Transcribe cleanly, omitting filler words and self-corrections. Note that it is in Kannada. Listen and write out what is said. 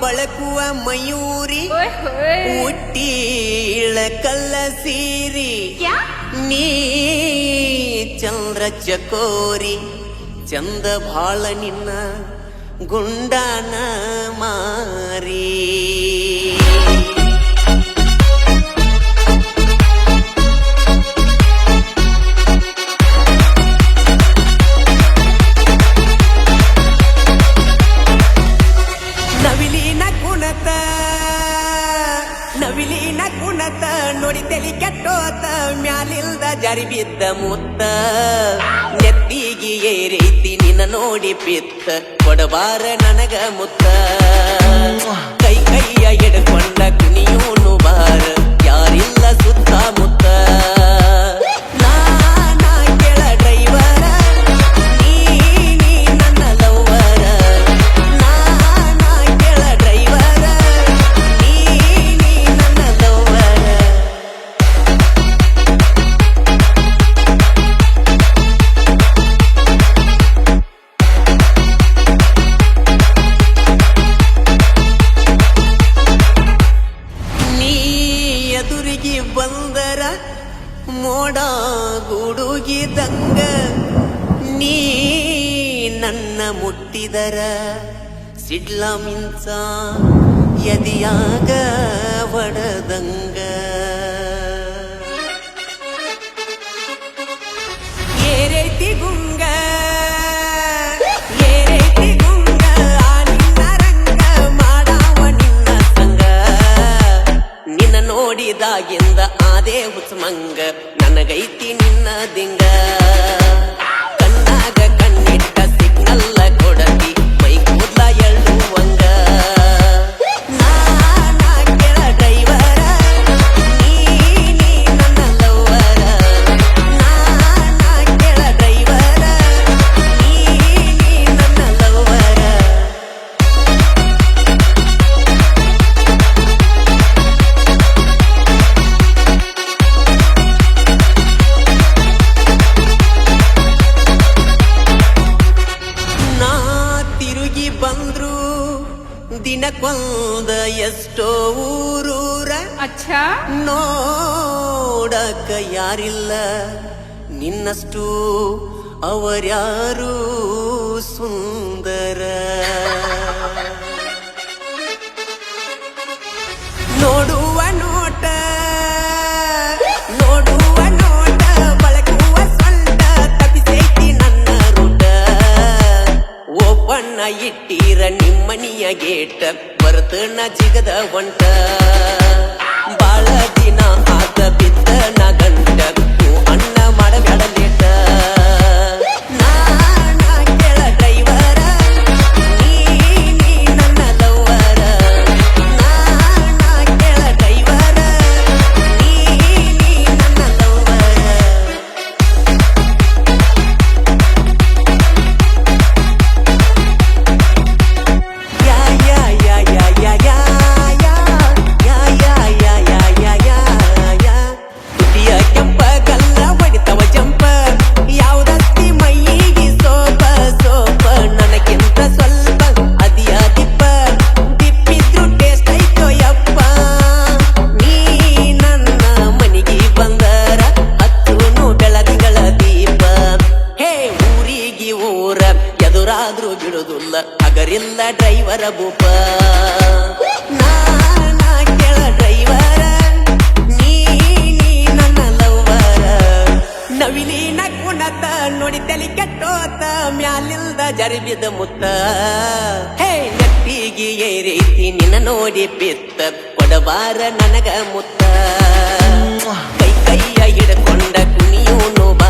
ಬಳಕುವ ಮಯೂರಿ ಹುಟ್ಟೀಳ ಕಲ್ಲ ಸೀರಿ ನೀ ಚಂದ್ರ ಚಕೋರಿ ಚಂದ ಭಾಳ ನಿನ್ನ ಗುಂಡಾನ ಮಾರಿ ನವಿಲಿನ ಕುಣತ ನೋಡಿ ತಲಿ ಕೆಟ್ಟೋತ ಮ್ಯಾಲಿಲ್ದ ಜಾರಿ ಬಿದ್ದ ಮುತ್ತ ನೆತ್ತಿಗೆ ಏರೈತಿ ನಿನ್ನ ನೋಡಿ ಪಿತ್ತ ಕೊಡಬಾರ ನನಗ ಮುತ್ತ ಕೈ ಕೈಯ ಹಿಡ್ಕೊಂಡ ಕುಣಿಯೋನು ಬಾರ ಯಾರಿಲ್ಲ ಸುತ್ತ ಮುತ್ತ ಬಂದರ ಮೋಡ ಗುಡುಗಿದಂಗ ನೀ ನನ್ನ ಮುಟ್ಟಿದರ ಸಿಡ್ಲ ಮಿಂಚ ಎದಿಯಾಗ ಒಡದಂಗ ಏರೈತಿ ಗುಂಗ ನೋಡಿದಾಗಿಂದ ಆದೇ ಹುಚ್ಚಮಂಗ ನನಗೈತಿ ನಿನ್ನ ದಿಂಗ ಕಣ್ಣಾಗ ಕಣ್ಣಿಟ್ಟ ಸಿಗ್ನಲ್ಲ ಕೊಡತಿ ಮೈ ಕೂದ್ಲ ಎಳ್ಳುವಂಗ ನಾನಾ ಕೆಳ ಡ್ರೈವರ ನೀ ನನ್ನ ಲವ್ವರ ನಾನಾ ಕೆಳ ಡ್ರೈವರ ನೀ ನನ್ನ ಲವ್ವರ ಬಂದ್ರು ದಿನಕ್ಕೊಂದ ಎಷ್ಟೋ ಊರೂರ ನೋಡಕ ಯಾರಿಲ್ಲ ನಿನ್ನಷ್ಟು ಅವರ್ಯಾರು ಸುಂದರ ನೋಡುವ ನೋಟ ಬಳಕುವ ಸೊಂಟ ತಪ್ಪಿಸೈತಿ ನನ್ನ ರೂಟ ಒಬ್ಬಣ್ಣ ಇಟ್ಟೀರ ನಿಮ್ಮನಿಯ ಗೇಟ ಬರ್ತನ ಜಿಗದ ಹೊಂಟ ಬಾಳ ದಿನ ಆತ ಬಿದ್ದ ನ ಗಂಟ ಅಣ್ಣ ಮಾಡಬೇಡ ಲೇಟ ನಾನಾ ಕೆಳ ಡ್ರೈವರ ನೀ ನನ್ನ ಲವ್ವರ ನಾನಾ ಕೆಳ ಡ್ರೈವರ ನೀ ನನ್ನ ಲವ್ವರ ಎದುರಾದ್ರೂ ಬಿಡುದಿಲ್ಲ ಅಗರಿಲ್ಲ ಡ್ರೈವರ ಭೂಪ ನಾನಾ ಕೆಳ ಡ್ರೈವರ ನೀ ನನ್ನ ಲವ್ವರ ನವಿಲಿನ ಕುಣತ ನೋಡಿ ತಲಿ ಕೆಟ್ಟೋತ ಮ್ಯಾಲಿಲ್ದ ಜಾರಿ ಬಿದ್ದ ಮುತ್ತ ಹೇ ನೆತ್ತಿಗೆ ಏರೈತಿ ನಿನ್ನ ನೋಡಿ ಪಿತ್ತ ಕೊಡಬಾರ ನನಗ ಮುತ್ತ ಕೈ ಕೈಯ ಹಿಡ್ಕೊಂಡ ಕುಣಿಯೋನು ಬಾ